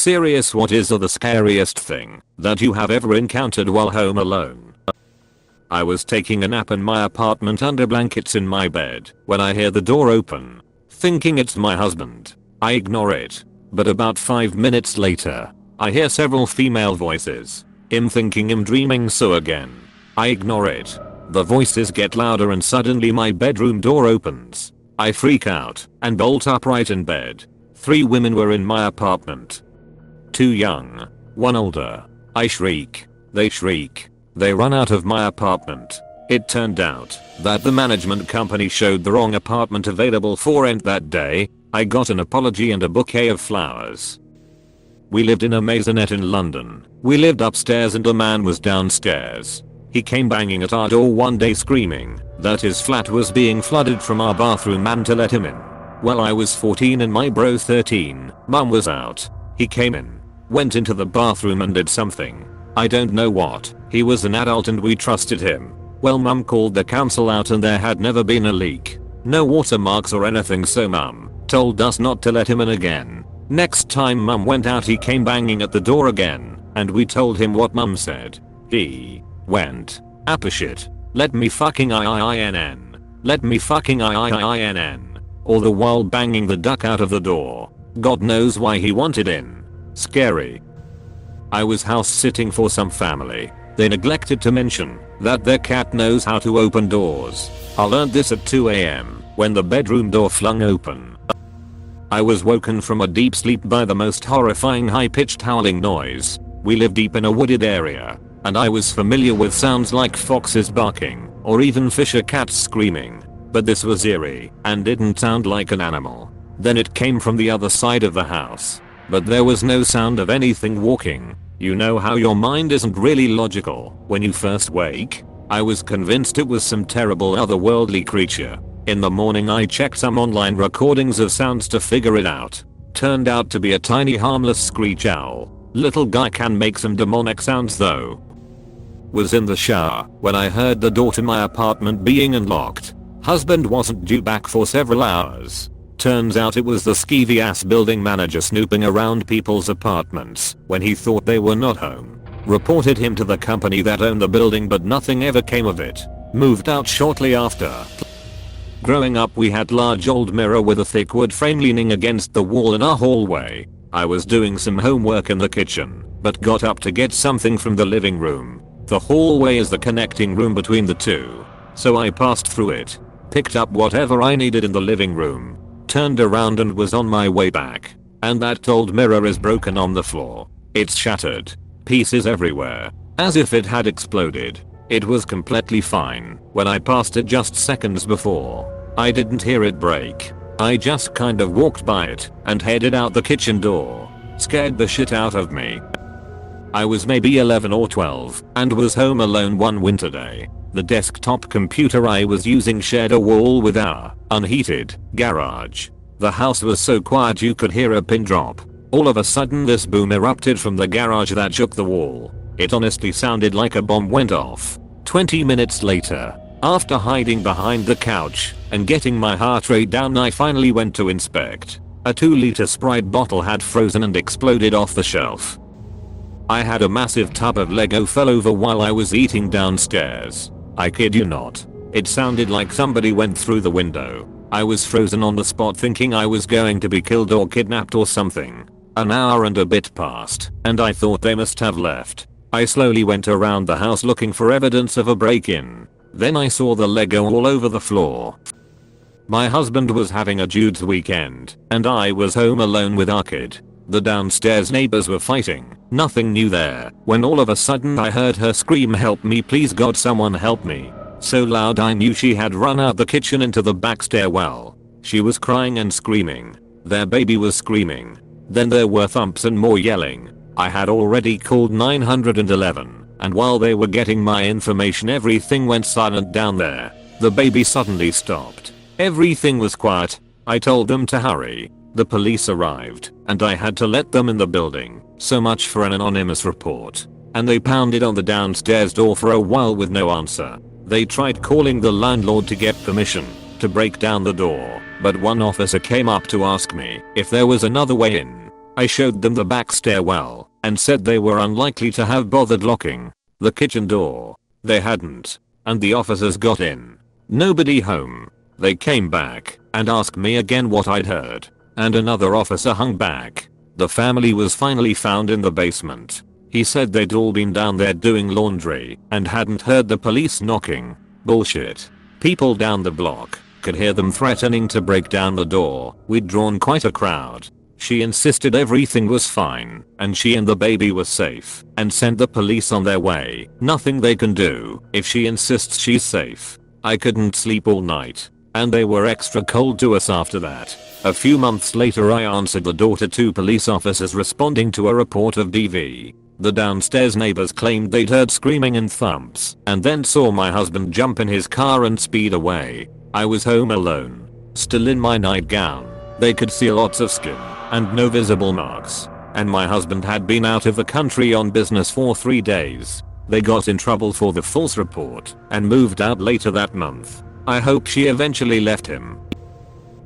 Serious, what is the scariest thing that you have ever encountered while home alone? I was taking a nap in my apartment under blankets in my bed when I hear the door open. Thinking it's my husband, I ignore it. But about 5 minutes later, I hear several female voices. I'm thinking I'm dreaming, so again, I ignore it. The voices get louder and suddenly my bedroom door opens. I freak out and bolt upright in bed. 3 women were in my apartment. 2 young, 1 older. I shriek. They shriek. They run out of my apartment. It turned out that the management company showed the wrong apartment available for rent that day. I got an apology and a bouquet of flowers. We lived in a maisonette in London. We lived upstairs and a man was downstairs. He came banging at our door one day screaming that his flat was being flooded from our bathroom and to let him in. Well, I was 14 and my bro 13. Mum was out. He came in, went into the bathroom and did something. I don't know what. He was an adult and we trusted him. Well, mum called the council out and there had never been a leak. No watermarks or anything, so mum told us not to let him in again. Next time mum went out, he came banging at the door again and we told him what mum said. He went, "Apashit. Let me fucking IINN. Let me fucking IINN." All the while banging the duck out of the door. God knows why he wanted in. Scary. I was house sitting for some family. They neglected to mention that their cat knows how to open doors. I learned this at 2 AM when the bedroom door flung open. I was woken from a deep sleep by the most horrifying high-pitched howling noise. We live deep in a wooded area, and I was familiar with sounds like foxes barking or even fisher cats screaming. But this was eerie and didn't sound like an animal. Then it came from the other side of the house. But there was no sound of anything walking. You know how your mind isn't really logical when you first wake? I was convinced it was some terrible otherworldly creature. In the morning I checked some online recordings of sounds to figure it out. Turned out to be a tiny harmless screech owl. Little guy can make some demonic sounds though. Was in the shower when I heard the door to my apartment being unlocked. Husband wasn't due back for several hours. Turns out it was the skeevy ass building manager snooping around people's apartments when he thought they were not home. Reported him to the company that owned the building, but nothing ever came of it. Moved out shortly after. Growing up we had large old mirror with a thick wood frame leaning against the wall in our hallway. I was doing some homework in the kitchen, but got up to get something from the living room. The hallway is the connecting room between the two. So I passed through it, picked up whatever I needed in the living room, turned around and was on my way back. And that old mirror is broken on the floor. It's shattered. Pieces everywhere. As if it had exploded. It was completely fine when I passed it just seconds before. I didn't hear it break. I just kind of walked by it and headed out the kitchen door. Scared the shit out of me. I was maybe 11 or 12 and was home alone one winter day. The desktop computer I was using shared a wall with our unheated garage. The house was so quiet you could hear a pin drop. All of a sudden this boom erupted from the garage that shook the wall. It honestly sounded like a bomb went off. 20 minutes later, after hiding behind the couch and getting my heart rate down, I finally went to inspect. A 2-liter Sprite bottle had frozen and exploded off the shelf. I had a massive tub of Lego fell over while I was eating downstairs. I kid you not. It sounded like somebody went through the window. I was frozen on the spot thinking I was going to be killed or kidnapped or something. An hour and a bit passed and I thought they must have left. I slowly went around the house looking for evidence of a break-in. Then I saw the Lego all over the floor. My husband was having a dude's weekend and I was home alone with our kid. The downstairs neighbors were fighting. Nothing new there when all of a sudden I heard her scream, "Help me, please God, someone help me." So loud I knew she had run out the kitchen into the back stairwell. She was crying and screaming. Their baby was screaming. Then there were thumps and more yelling. I had already called 911 and while they were getting my information everything went silent down there. The baby suddenly stopped. Everything was quiet. I told them to hurry. The police arrived and I had to let them in the building. So much for an anonymous report. And they pounded on the downstairs door for a while with no answer. They tried calling the landlord to get permission to break down the door, but one officer came up to ask me if there was another way in. I showed them the back stairwell and said they were unlikely to have bothered locking the kitchen door. They hadn't. And the officers got in. Nobody home. They came back and asked me again what I'd heard. And another officer hung back. The family was finally found in the basement. He said they'd all been down there doing laundry and hadn't heard the police knocking. Bullshit. People down the block could hear them threatening to break down the door. We'd drawn quite a crowd. She insisted everything was fine and she and the baby were safe and sent the police on their way. Nothing they can do if she insists she's safe. I couldn't sleep all night and they were extra cold to us after that. A few months later I answered the door to 2 police officers responding to a report of DV. The downstairs neighbors claimed they'd heard screaming and thumps and then saw my husband jump in his car and speed away. I was home alone, still in my nightgown. They could see lots of skin and no visible marks. And my husband had been out of the country on business for 3 days. They got in trouble for the false report and moved out later that month. I hope she eventually left him.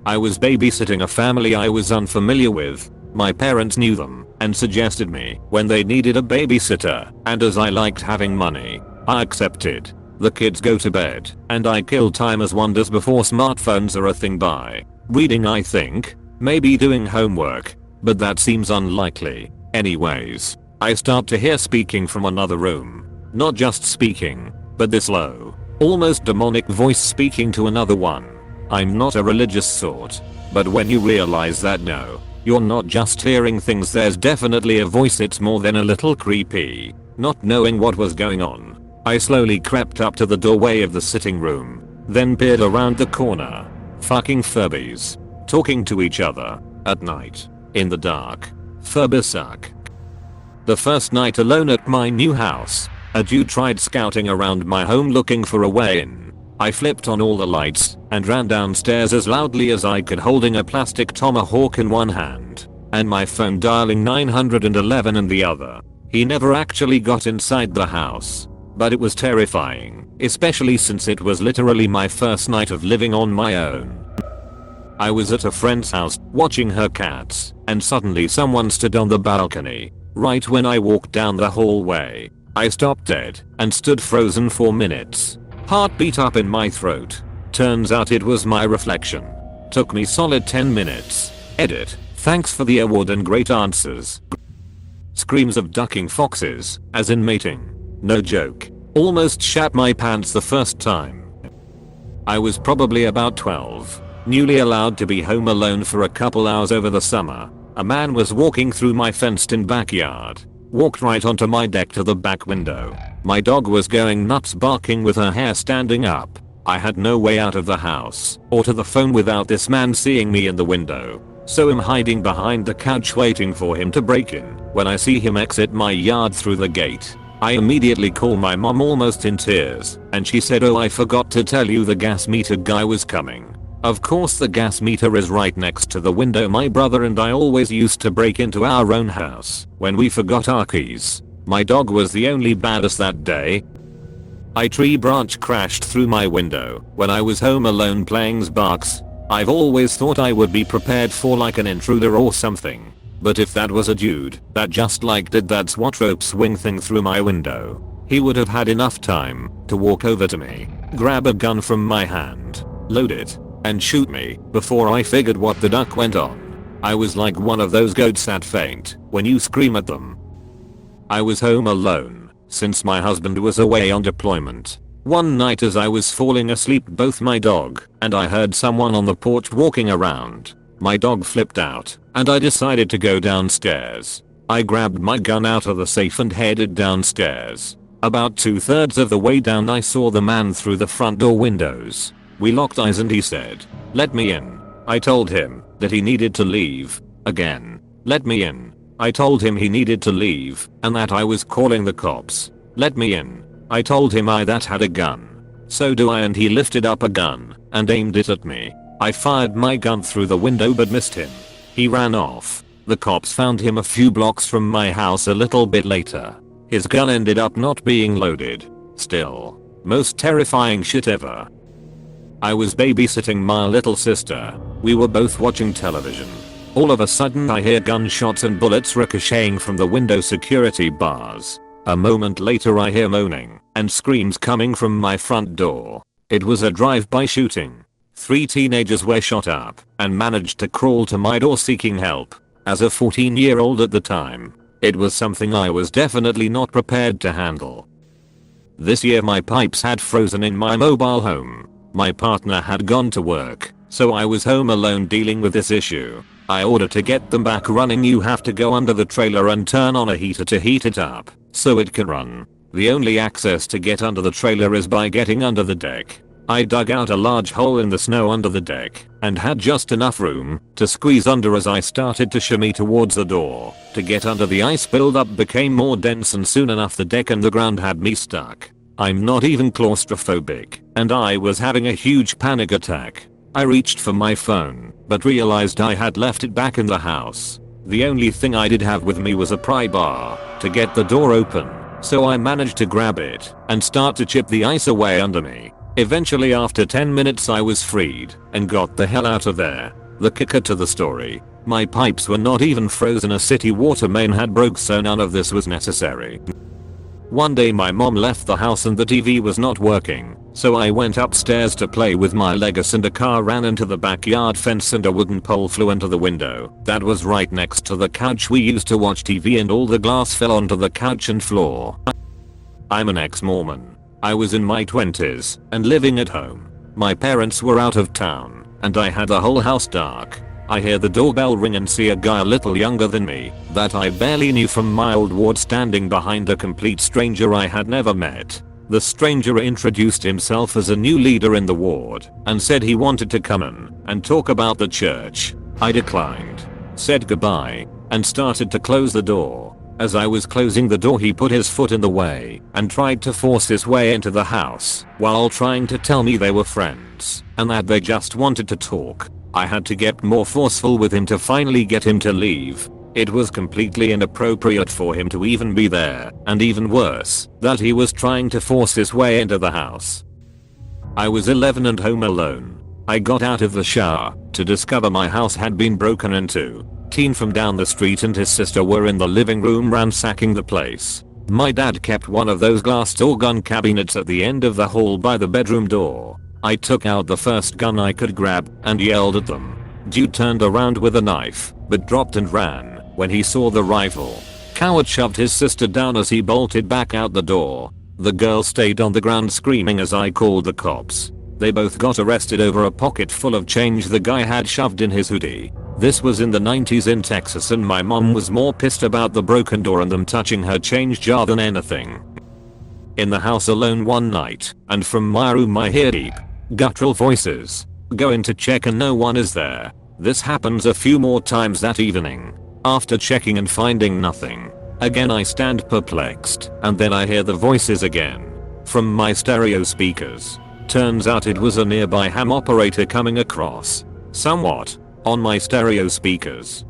I was babysitting a family I was unfamiliar with. My parents knew them and suggested me when they needed a babysitter, and as I liked having money, I accepted. The kids go to bed and I kill time as wonders before smartphones are a thing by reading, I think. Maybe doing homework, but that seems unlikely. Anyways, I start to hear speaking from another room. Not just speaking, but this low, almost demonic voice speaking to another one. I'm not a religious sort, but when you realize that no, you're not just hearing things, there's definitely a voice, it's more than a little creepy. Not knowing what was going on, I slowly crept up to the doorway of the sitting room, then peered around the corner. Fucking Furbies. Talking to each other. At night. In the dark. Furbies suck. The first night alone at my new house, a dude tried scouting around my home looking for a way in. I flipped on all the lights and ran downstairs as loudly as I could, holding a plastic tomahawk in one hand and my phone dialing 911 in the other. He never actually got inside the house, but it was terrifying, especially since it was literally my first night of living on my own. I was at a friend's house watching her cats and suddenly someone stood on the balcony. Right when I walked down the hallway, I stopped dead and stood frozen for minutes. Heartbeat up in my throat. Turns out it was my reflection. Took me solid 10 minutes. Edit. Thanks for the award and great answers. Screams of ducking foxes, as in mating. No joke. Almost shat my pants the first time. I was probably about 12. Newly allowed to be home alone for a couple hours over the summer. A man was walking through my fenced-in backyard. Walked right onto my deck to the back window. My dog was going nuts, barking with her hair standing up. I had no way out of the house or to the phone without this man seeing me in the window. So I'm hiding behind the couch waiting for him to break in. When I see him exit my yard through the gate, I immediately call my mom almost in tears, and she said, "Oh, I forgot to tell you the gas meter guy was coming." Of course the gas meter is right next to the window my brother and I always used to break into our own house when we forgot our keys. My dog was the only baddest that day. A tree branch crashed through my window when I was home alone playing Xbox. I've always thought I would be prepared for like an intruder or something. But if that was a dude that just like did that SWAT rope swing thing through my window, he would have had enough time to walk over to me, grab a gun from my hand, load it, and shoot me before I figured what the duck went on. I was like one of those goats that faint when you scream at them. I was home alone since my husband was away on deployment. One night as I was falling asleep, both my dog and I heard someone on the porch walking around. My dog flipped out and I decided to go downstairs. I grabbed my gun out of the safe and headed downstairs. About 2/3 of the way down I saw the man through the front door windows. We locked eyes and he said, "Let me in." I told him that he needed to leave. Again, "Let me in." I told him he needed to leave and that I was calling the cops. "Let me in." I told him I that had a gun. "So do I," and he lifted up a gun and aimed it at me. I fired my gun through the window but missed him. He ran off. The cops found him a few blocks from my house a little bit later. His gun ended up not being loaded. Still, most terrifying shit ever. I was babysitting my little sister. We were both watching television. All of a sudden I hear gunshots and bullets ricocheting from the window security bars. A moment later I hear moaning and screams coming from my front door. It was a drive-by shooting. 3 teenagers were shot up and managed to crawl to my door seeking help. As a 14-year-old at the time, it was something I was definitely not prepared to handle. This year my pipes had frozen in my mobile home. My partner had gone to work, so I was home alone dealing with this issue. I ordered to get them back running. You have to go under the trailer and turn on a heater to heat it up so it can run. The only access to get under the trailer is by getting under the deck. I dug out a large hole in the snow under the deck and had just enough room to squeeze under as I started to shimmy towards the door. To get under, the ice buildup became more dense and soon enough the deck and the ground had me stuck. I'm not even claustrophobic and I was having a huge panic attack. I reached for my phone but realized I had left it back in the house. The only thing I did have with me was a pry bar to get the door open, so I managed to grab it and start to chip the ice away under me. Eventually after 10 minutes I was freed and got the hell out of there. The kicker to the story: my pipes were not even frozen. A city water main had broke, so none of this was necessary. One day my mom left the house and the TV was not working, so I went upstairs to play with my Legos and a car ran into the backyard fence and a wooden pole flew into the window that was right next to the couch we used to watch TV, and all the glass fell onto the couch and floor. I'm an ex-Mormon. I was in my 20s and living at home. My parents were out of town and I had the whole house dark. I hear the doorbell ring and see a guy a little younger than me that I barely knew from my old ward standing behind a complete stranger I had never met. The stranger introduced himself as a new leader in the ward and said he wanted to come in and talk about the church. I declined, said goodbye, and started to close the door. As I was closing the door, he put his foot in the way and tried to force his way into the house while trying to tell me they were friends and that they just wanted to talk. I had to get more forceful with him to finally get him to leave. It was completely inappropriate for him to even be there, and even worse, that he was trying to force his way into the house. I was 11 and home alone. I got out of the shower to discover my house had been broken into. Teen from down the street and his sister were in the living room ransacking the place. My dad kept one of those glass door gun cabinets at the end of the hall by the bedroom door. I took out the first gun I could grab and yelled at them. Dude turned around with a knife but dropped and ran when he saw the rifle. Coward shoved his sister down as he bolted back out the door. The girl stayed on the ground screaming as I called the cops. They both got arrested over a pocket full of change the guy had shoved in his hoodie. This was in the 90s in Texas and my mom was more pissed about the broken door and them touching her change jar than anything. In the house alone one night, and from my room I hear deep, guttural voices. Go in to check and no one is there. This happens a few more times that evening. After checking and finding nothing, again I stand perplexed, and then I hear the voices again from my stereo speakers. Turns out it was a nearby ham operator coming across somewhat on my stereo speakers.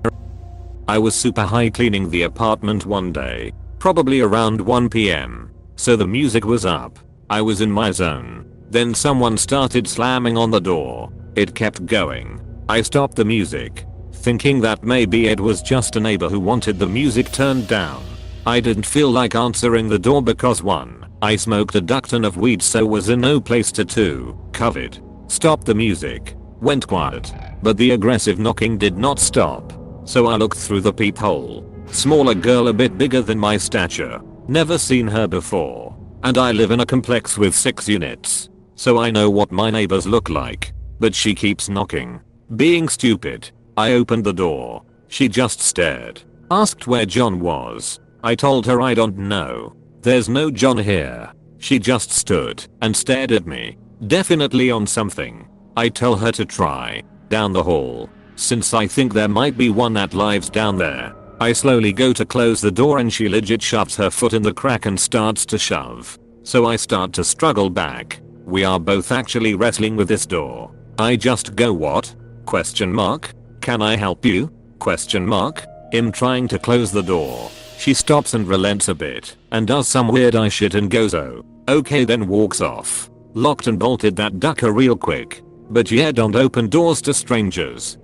I was super high cleaning the apartment one day, probably around 1 PM, so the music was up. I was in my zone. Then someone started slamming on the door. It kept going. I stopped the music, thinking that maybe it was just a neighbor who wanted the music turned down. I didn't feel like answering the door because 1, I smoked a duck ton of weed so was in no place to 2, covered. Stopped the music, went quiet, but the aggressive knocking did not stop. So I looked through the peephole. Smaller girl a bit bigger than my stature. Never seen her before. And I live in a complex with 6 units. So I know what my neighbors look like. But she keeps knocking. Being stupid, I opened the door. She just stared. Asked where John was. I told her I don't know. There's no John here. She just stood and stared at me. Definitely on something. I tell her to try down the hall, since I think there might be one that lives down there. I slowly go to close the door and she legit shoves her foot in the crack and starts to shove. So I start to struggle back. We are both actually wrestling with this door. I just go, what? Question mark. Can I help you? Question mark. I'm trying to close the door. She stops and relents a bit and does some weird eye shit and goes, oh, okay, then walks off. Locked and bolted that ducker real quick. But yeah, don't open doors to strangers.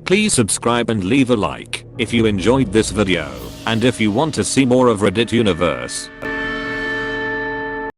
Please subscribe and leave a like if you enjoyed this video, and if you want to see more of Reddit universe.